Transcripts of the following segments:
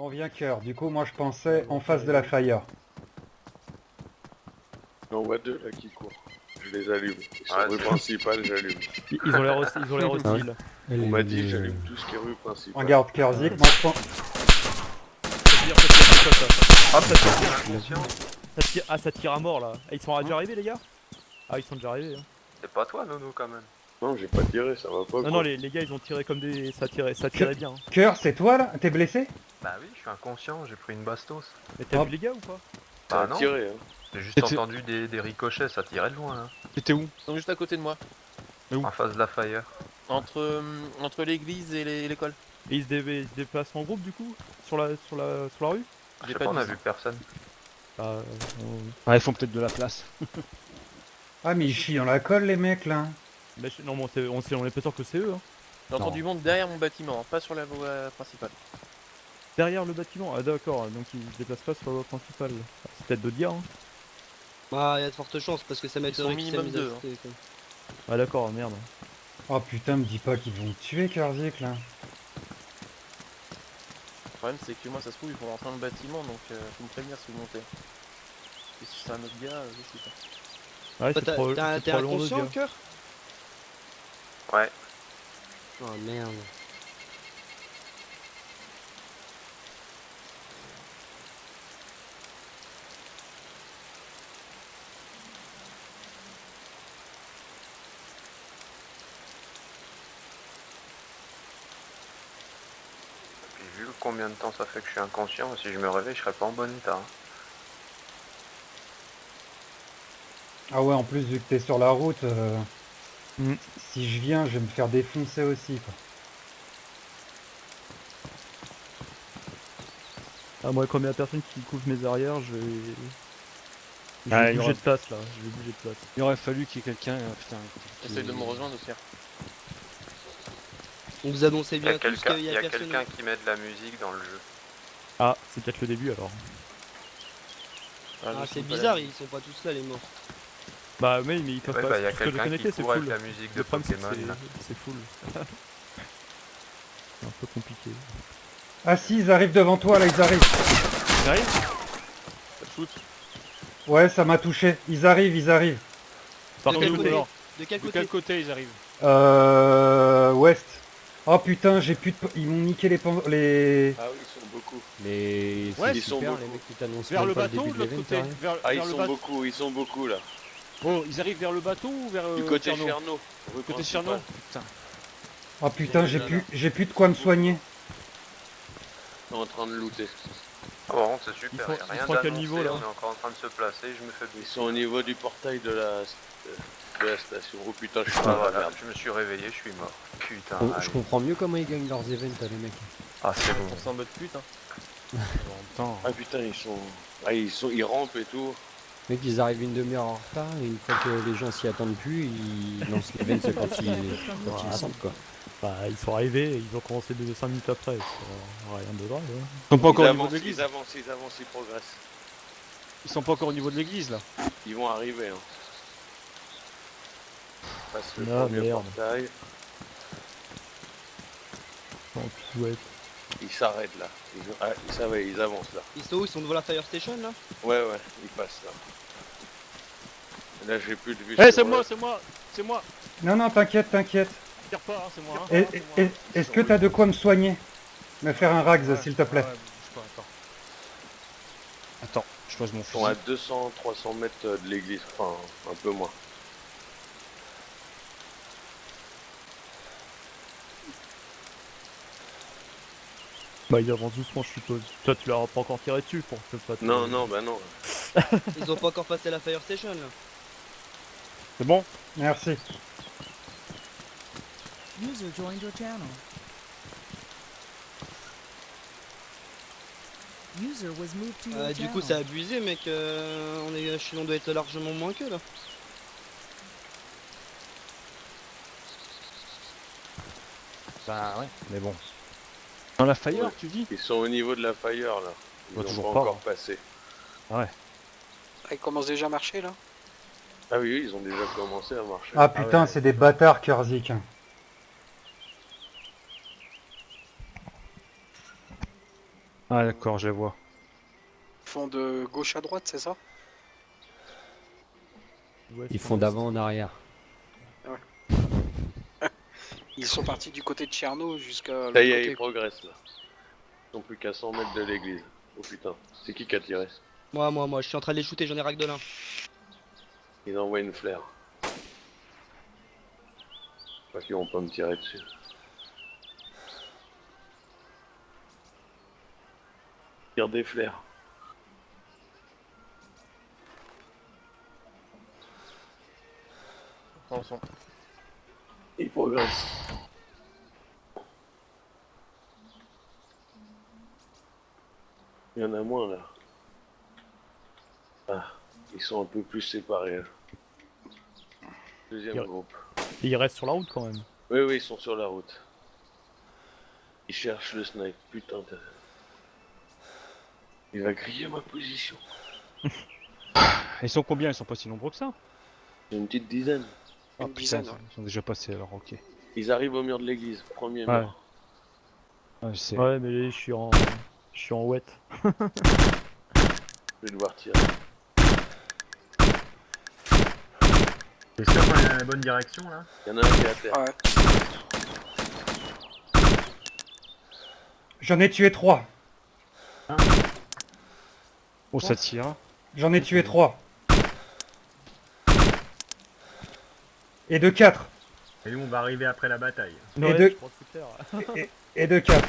On vient cœur. Du coup, moi je pensais en face de la fire. J'en vois deux là qui courent. Je les allume. Ils sont Ouais, rue c'est- principale, j'allume. Ils ont l'air hostiles. On m'a dit j'allume tout ce qui est rue principale. Regarde Kerzik, moi je pense. Ah, ça tire inconscient. Ça tire à mort là. Ils sont déjà arrivés les gars? Ah, ils sont déjà arrivés. Hein. C'est pas toi, Nono, quand même. Non, j'ai pas tiré, ça va pas. Non, non, les gars ils ont tiré comme des. Ça tirait bien. Hein. Cœur, c'est toi là? T'es blessé? Bah oui, je suis inconscient, j'ai pris une bastos. Mais t'as Hop. vu les gars ou pas? Ça Bah a non, tiré, hein. j'ai juste entendu des ricochets, ça tirait de loin, hein. C'était où? Ils sont juste à côté de moi, En face de la fire. entre l'église et l'école. Et ils se déplacent en groupe du coup? Sur la rue? Je J'ai sais pas pas, on a dit vu personne. Bah, Ouais, ils font peut-être de la place. Ah, mais ils chient dans la colle les mecs là. non, mais on est pas sûr que c'est eux. Hein. J'ai entendu du monde derrière mon bâtiment, hein, pas sur la voie principale. Derrière le bâtiment? Ah d'accord, donc ils se déplacent pas sur la voie principale. C'est peut-être de dire. Hein. Ah, il y a de fortes chances parce que ça m'étonnerait sont qu'ils minimum s'amusent à deux, sauter, quoi. Ah d'accord, merde. Oh putain, me dis pas qu'ils vont me tuer Kerzik là. Le problème c'est que moi ça se trouve ils vont rentrer dans le bâtiment donc faut me prévenir si vous montez. Et si c'est un autre gars, je sais pas. Ouais, Toi, c'est trop t'es loin de inconscient, dire. cœur? Ouais. Oh merde. Puis vu combien de temps ça fait que je suis inconscient, si je me réveille, je serais pas en bon état. Hein. Ah ouais, en plus, vu que t'es sur la route, Mm. si je viens, je vais me faire défoncer aussi quoi. Ah, moi, comme il y a personne qui couvre mes arrières, je vais. Je Ah, vais il y bouger aura- de place là. Je vais bouger de place. Il aurait fallu qu'il y ait quelqu'un. Putain. Essaye de me rejoindre aussi. On vous annonçait Il y a bien tous quelqu'un qu'il y a personne. qui met de la musique dans le jeu. Ah, c'est peut-être le début alors. Ah, c'est bizarre, ils sont pas tous là les morts. Bah, mais ils peuvent Ouais, pas. bah, y a Parce que de quelqu'un connecter, qui c'est court avec full. la musique de Le problème, c'est que Pokémon. là. c'est full. C'est un peu compliqué. Ah si, ils arrivent devant toi là, ils arrivent. J'arrive. Ouais, ça m'a touché. Ils arrivent, ils arrivent. Par De contre, quel côté? alors, De quel de côté? quel côté ils arrivent? Ouest. Oh putain, j'ai plus de... Ils m'ont niqué les... Ah oui, ils sont beaucoup. Mais Ouais, c'est ils sont super, beaucoup. les mecs qui t'annoncent Vers même le pas bateau ou début de l'autre l'event, côté? rien. Ah, Vers le bateau. ils sont beaucoup là. Oh, ils arrivent vers le bateau ou vers Du côté Cherno? Cherno. Rue Côté principale. Cherno. Putain. Oh putain, j'ai plus de quoi me soigner. Ils sont en train de looter. Ah bon, c'est super, Ils sont- y a ils rien sont à quel d'annoncé, niveau, là on est encore en train de se placer, je me fais Ils blesser. sont au niveau du portail de la station. Oh putain, je suis Ah dans la voilà, merde. je me suis réveillé, je suis mort. Putain, Oh, allez. je comprends mieux comment ils gagnent leurs events, les mecs. Ah c'est bon. On s'en en mode pute. Hein. En même temps. Ah putain, ils rampent et tout. Les mecs, ils arrivent une demi-heure en retard, et une fois que les gens s'y attendent plus, ils lancent l'event, c'est quand ils sentent, quoi. bah, ils sont arrivés et ils ont commencé 5 minutes après. Rien de grave. Hein. Ils sont pas encore Ils au niveau de avancent, l'église. ils progressent. Ils sont pas encore au niveau de l'église là. Ils vont arriver. Hein. Passe le Ah, premier merde. portail. Oh, ouais. Ils s'arrêtent là. Ça va, ils avancent là. Ils sont où? Ils sont devant la Fire Station là? Ouais, ils passent là. Là, j'ai plus de vue. Eh, sur c'est moi, eux. c'est moi. Non, non, t'inquiète, t'inquiète. Tire pas, hein, c'est moi. Hein. Est-ce que t'as de quoi me soigner? Me faire un rags, Ouais, s'il te plaît. ouais, bouge pas, attends, je pose mon Ils sont à fusil. 200-300 mètres de l'église. Enfin, un peu moins. Bah, ils avancent doucement, je suppose. Toi, tu leur as pas encore tiré dessus pour que pas te... Non, non, bah non. Ils ont pas encore passé la Fire Station là. C'est bon? Merci. User joined your channel. User was moved to your Du channel. coup, c'est abusé, mec. On doit être largement moins que là. Bah ouais, mais bon. Dans la fire, Ouais. tu dis? Ils sont au niveau de la fire là. Ils Bah, n'ont toujours pas pas, encore passé. Il commence déjà à marcher là. Ah oui, ils ont déjà commencé à marcher. Ah putain, ouais. c'est des bâtards, Kerzik. Ah d'accord, je les vois. Ils font de gauche à droite, c'est ça? Ouais, Ils c'est font bon. d'avant en arrière. Ils sont partis du côté de Tcherno jusqu'à Ça l'autre y est, côté. ils progressent là. Ils sont plus qu'à 100 mètres de l'église. Oh putain, c'est qui a tiré? Moi, je suis en train de les shooter, j'en ai ragdolin. Ils envoient une flaire. Pas qu'ils vont pas me tirer dessus. Tire des flaires. Attention. Ils progressent. Il y en a moins là. Ah, ils sont un peu plus séparés là. Deuxième Ouais. groupe. Et ils restent sur la route quand même. Oui, oui, ils sont sur la route. Ils cherchent le snipe. Putain, il va griller ma position. Ils sont combien? Ils sont pas si nombreux que ça? Une petite dizaine. Ah Une putain, dizaine, ils sont déjà passés alors, ok. Ils arrivent au mur de l'église. Premier Ouais. mur. Ouais, je sais. Ouais, mais je suis en wet. Je vais devoir tirer. T'es sûr qu'on est dans la bonne direction là? Il y en a un qui est à terre. Ouais. J'en ai tué 3. Oh, ça tire. J'en ai tué 3. Et de 4. Et nous on va arriver après la bataille. Et deux. Je crois que c'est clair. Et de 4.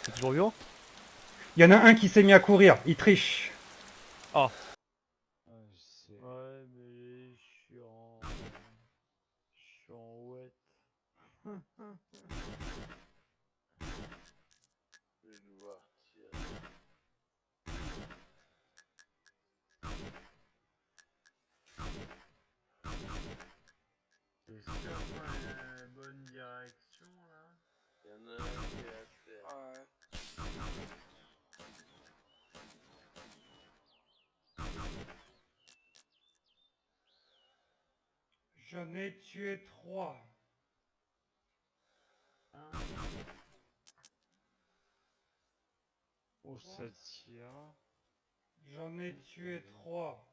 C'est toujours vivant? Il y en a un qui s'est mis à courir. Il triche. Ouais, mais je suis en wet. Je vais devoir tirer. T'es sûr qu'on est dans la bonne direction là? Il y en a un qui est à terre. Ouais. J'en ai tué 3. Oh, ça tire. J'en ai tué 3.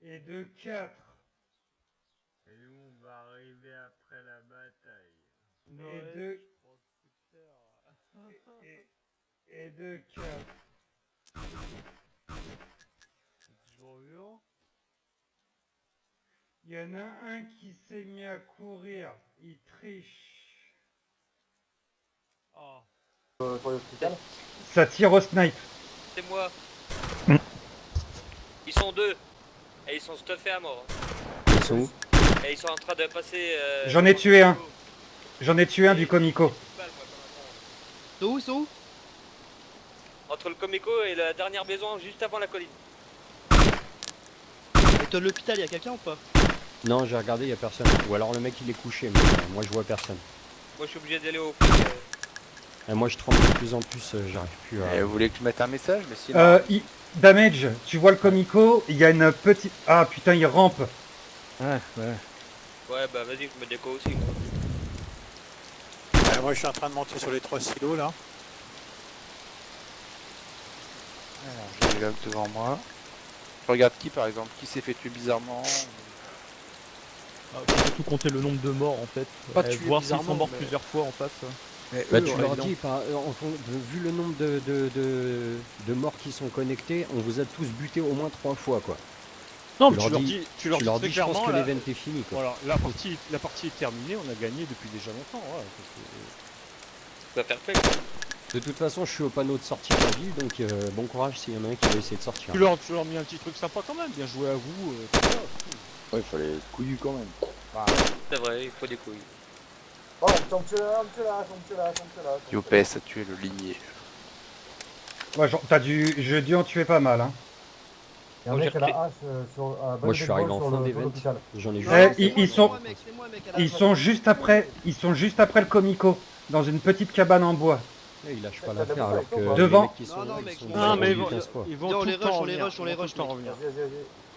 Et de 4. Et nous on va arriver après la bataille. Et de... Et de 4. Il y en a un qui s'est mis à courir. Il triche. Ça tire au snipe. C'est moi. Mm. Ils sont deux. Et ils sont stuffés à mort. Ils sont où? Et ils sont en train de passer... J'en ai tué un. J'en ai tué un du Comico. Ils sont où? Entre le Comico et la dernière maison juste avant la colline. Et toi, l'hôpital, y'a quelqu'un ou pas? Non, j'ai regardé, y a personne. Ou alors le mec il est couché, mais moi je vois personne. Moi je suis obligé d'aller au flic. Et moi je tremble de plus en plus, j'arrive plus à... vous voulez que je mette un message? Mais sinon... Damage, tu vois le Comico, il y a une petite... Ah putain, il rampe. Ouais, ouais. Ouais bah vas-y, je me déco aussi moi. Moi je suis en train de monter sur les 3 silos là. Alors, j'ai là devant moi. Je regarde qui par exemple? Qui s'est fait tuer bizarrement? Faut surtout compter le nombre de morts en fait. Pas tuer Voir s'ils sont bizarrement, morts mais- plusieurs fois en face. Bah tu leur dis, vu le nombre de morts qui sont connectés, on vous a tous buté au moins 3 fois quoi. Non, Tu mais leur tu leur dis très je pense clairement, que là, l'event est fini quoi. voilà, la partie est terminée, on a gagné depuis déjà longtemps. Ouais, Tu vas faire plaisir. De toute façon je suis au panneau de sortie de la ville, donc bon courage s'il y en a un qui va essayer de sortir. tu leur mis un petit truc sympa quand même, bien joué à vous. Tout ça. Ouais, il fallait être couillu quand même. C'est vrai, il faut des couilles. Yopes a tué le ligné. Ouais, j'ai dû en tuer pas mal. Hein. Moi je suis arrivé en fin d'event, j'en ai juste... Ils sont... Ils sont juste après le Comico, dans une petite cabane en bois. Il lâche pas l'affaire alors que Devant. les mecs qui sont là, ils sont Non, mais déjà 15 fois. ils vont Viens, on tout les le temps rush, on les revenir, rush, on les ils vont rush, tout le temps mec. revenir.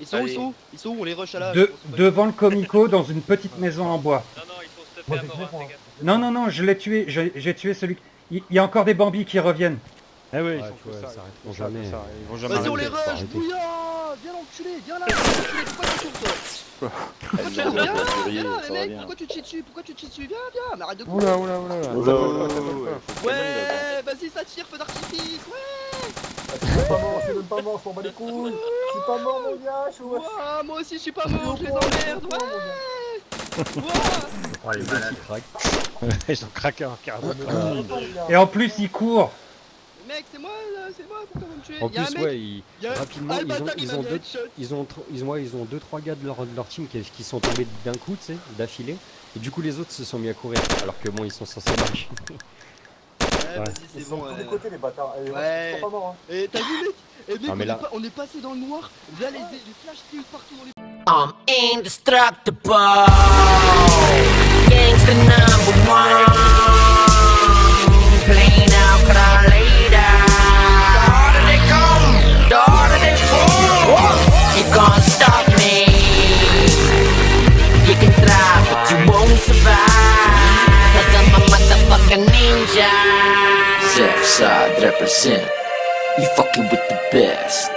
Ils sont où, ils sont où? On les rush à la... Devant le comico, dans une petite maison en bois. Non, ils sont stuffés à mort, hein, les gars. Non, je l'ai tué, j'ai tué celui... Il y a encore des bambis qui reviennent. Eh oui, Ouais, tu vois, ça arrêteront jamais. Ils vont jamais Vas-y, on les arrêter. rush, bouillard! Viens l'enculé, viens là! Enculé, pourquoi tu tournes, toi? Pourquoi tu tournes? Viens là, les mecs, pourquoi tu te chies dessus? Pourquoi tu te chies dessus? Viens, mais arrête de courir! Ouais, vas-y, ça tire, feu d'artifice, ouais! Je suis pas mort, je m'en bats les couilles. Je suis pas mort, mon gars. Ouah, moi aussi, je suis pas mort, je les emmerde, ouais! Ouah! Oh, les malades. Ils ont craqué un quart d'heure. Et en plus, il court. Mec, c'est moi, pourquoi vous me tuez? En Y'a un plus, mec, ouais, rapidement, ils ont 2-3 gars de leur team qui sont tombés d'un coup, tu sais, d'affilée. Et du coup, les autres se sont mis à courir, alors que bon, ils sont censés marcher. Ouais, vas-y, Ils c'est sont bon. de tous les côtés, les bâtards. Et Ouais. ils sont pas morts. Hein. Et t'as vu, mec? Et mec, Ah, mais là- on est passé dans le noir. Là, les flashs qui partout dans les... I'm indestructible, gangsta #1, playing out for the later. The harder they come, the harder they fall. You can't stop me. You can try, but you won't survive. 'Cause I'm a motherfucking ninja. Southside represent. You fucking with the best.